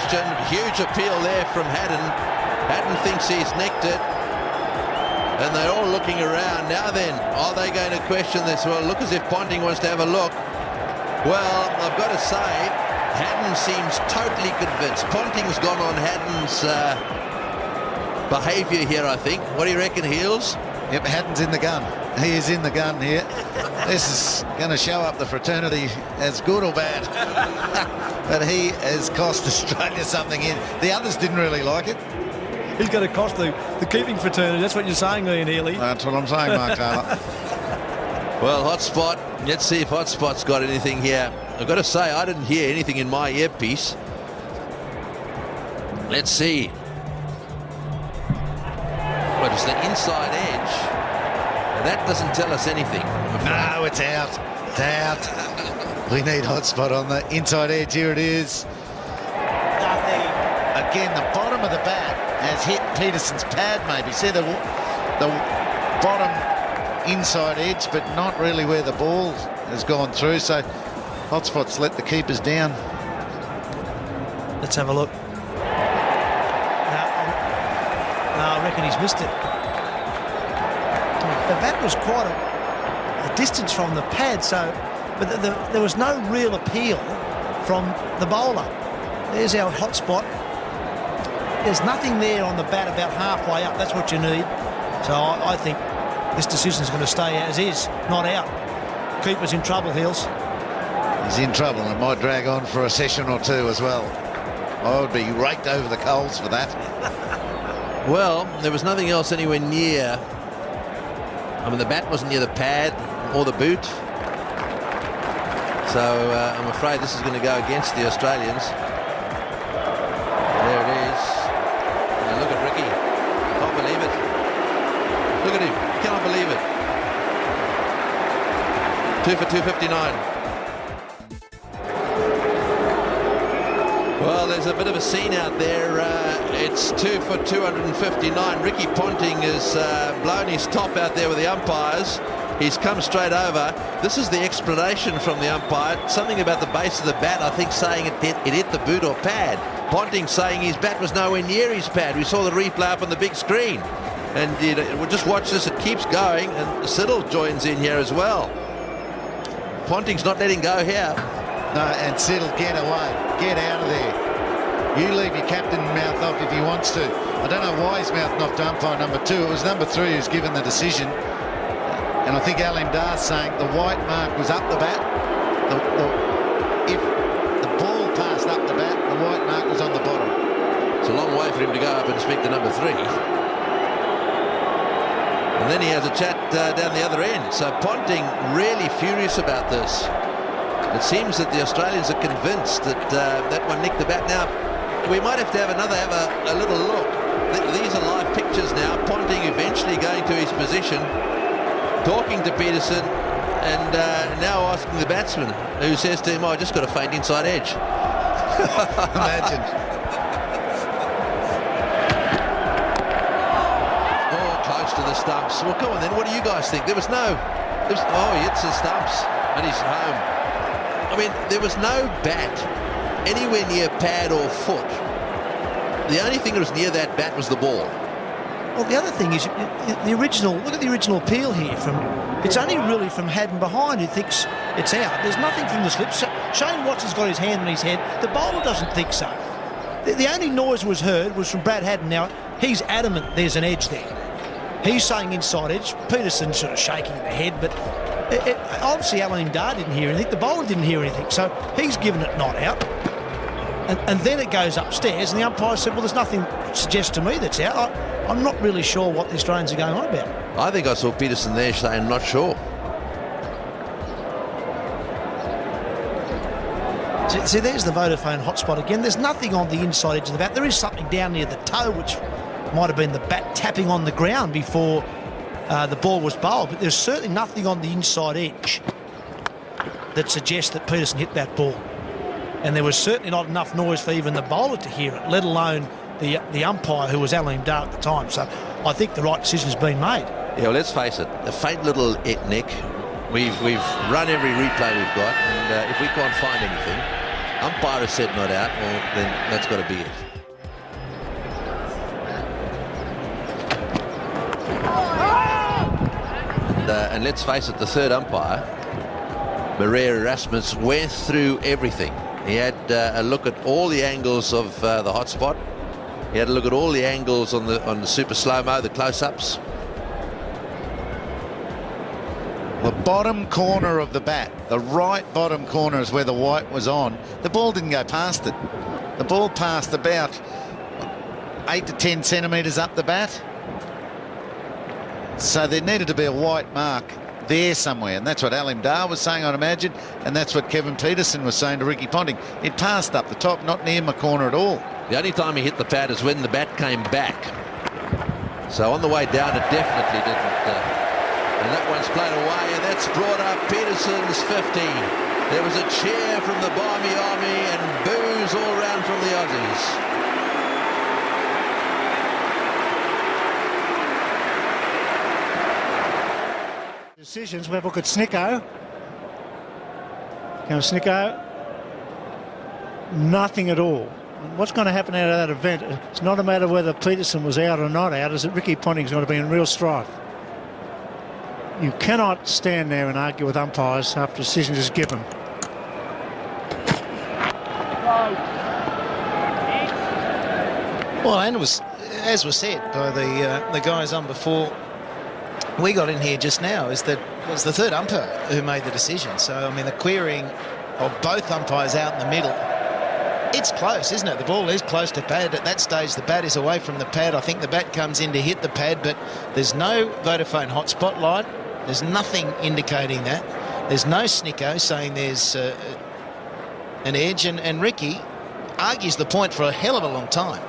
question. Huge appeal there from Haddon. Haddon thinks he's nicked it. And they're all looking around. Now then, are they going to question this? Well, look as if Ponting wants to have a look. Well, I've got to say, Haddon seems totally convinced. Ponting's gone on Haddon's behaviour here, I think. What do you reckon, Heels? Yep, Haddon's in the gun. He is in the gun here. This is going to show up the fraternity as good or bad. But he has cost Australia something in. The others didn't really like it. He's going to cost the keeping fraternity. That's what you're saying, Ian Healy. That's what I'm saying, Mark Taylor. Well, Hotspot. Let's see if Hotspot's got anything here. I've got to say, I didn't hear anything in my earpiece. Let's see. What is the inside edge? That doesn't tell us anything. No, it's out. It's out. We need Hotspot on the inside edge. Here it is. Nothing. Again, the bottom of the bat has hit Pietersen's pad, maybe. See the bottom inside edge, but not really where the ball has gone through. So Hotspot's let the keepers down. Let's have a look. No, I reckon he's missed it. The bat was quite a distance from the pad, but there was no real appeal from the bowler. There's our Hotspot. There's nothing there on the bat about halfway up. That's what you need. So I think this decision is going to stay as is, not out. Keeper's in trouble, Heels. He's in trouble, and it might drag on for a session or two as well. I would be raked over the coals for that. Well, there was nothing else anywhere near. I mean, the bat wasn't near the pad or the boot. So I'm afraid this is going to go against the Australians. There it is. Now look at Ricky. Can't believe it. Look at him. Cannot believe it. 2 for 259. Well, there's a bit of a scene out there. It's 2 for 259. Ricky Ponting has blown his top out there with the umpires. He's come straight over. This is the explanation from the umpire. Something about the base of the bat, I think, saying it hit the boot or pad. Ponting saying his bat was nowhere near his pad. We saw the replay up on the big screen. And we'll just watch this. It keeps going. And Siddle joins in here as well. Ponting's not letting go here. No, and Siddle, get away. Get out of there. You leave your captain mouth off if he wants to. I don't know why he's mouth off to umpire number 2. It was number 3 who's given the decision. And I think Aleem Dar saying the white mark was up the bat. If the ball passed up the bat, the white mark was on the bottom. It's a long way for him to go up and speak to number 3. And then he has a chat down the other end. So Ponting really furious about this. It seems that the Australians are convinced that that one nicked the bat. Now, we might have to have a little look. These are live pictures now. Ponting eventually going to his position, talking to Pietersen, and now asking the batsman, who says to him, "Oh, I just got a faint inside edge." Imagine. Oh, close to the stumps. Well, come on then. What do you guys think? Oh, he hits the stumps, and he's home. I mean, there was no bat anywhere near pad or foot. The only thing that was near that bat was the ball. Well, the other thing is the original. Look at the original appeal here. It's only really from Haddon behind who thinks it's out. There's nothing from the slip. Shane Watson's got his hand on his head. The bowler doesn't think so. The only noise was heard was from Brad Haddon. Now he's adamant there's an edge there. He's saying inside edge. Pietersen sort of shaking the head, but obviously Aleem Dar didn't hear anything. The bowler didn't hear anything, so he's given it not out. And then it goes upstairs, and the umpire said, "Well, there's nothing suggests to me that's out." I'm not really sure what the Australians are going on about. I think I saw Pietersen there saying, "Not sure." See, there's the Vodafone Hotspot again. There's nothing on the inside edge of the bat. There is something down near the toe, which might have been the bat tapping on the ground before the ball was bowled, but there's certainly nothing on the inside edge that suggests that Pietersen hit that ball. And there was certainly not enough noise for even the bowler to hear it, let alone the umpire, who was Aleem Dar at the time. So I think the right decision's been made. Yeah, well, let's face it, a faint little nick. We've run every replay we've got, and if we can't find anything, Umpire has said not out, well, then that's got to be it. And let's face it, the third umpire, Maria Erasmus, went through everything. He had a look at all the angles of the hotspot. He had a look at all the angles on the super slow-mo, the close-ups. The bottom corner of the bat, the right bottom corner is where the white was on. The ball didn't go past it. The ball passed about 8 to 10 centimetres up the bat. So there needed to be a white mark there somewhere, and that's what Aleem Dar was saying, I'd imagine, and that's what Kevin Pietersen was saying to Ricky Ponting. It passed up the top, not near my corner at all. The only time he hit the pad is when the bat came back. So on the way down, it definitely didn't. And that one's played away, and that's brought up Pietersen's 50. There was a cheer from the Barmy Army and boos all round from the Aussies. Decisions. We have a look at Snicko. Comes Snicko. Nothing at all. What's going to happen out of that event? It's not a matter whether Pietersen was out or not out. Is that Ricky Ponting's going to be in real strife? You cannot stand there and argue with umpires after decisions is given. Well, and it was, as was said by the guys on before we got in here just now, is that it was the third umpire who made the decision. So, I mean, the querying of both umpires out in the middle, it's close, isn't it? The ball is close to pad. At that stage, the bat is away from the pad. I think the bat comes in to hit the pad, but there's no Vodafone hotspot light. There's nothing indicating that. There's no Snicko saying there's an edge, and Ricky argues the point for a hell of a long time.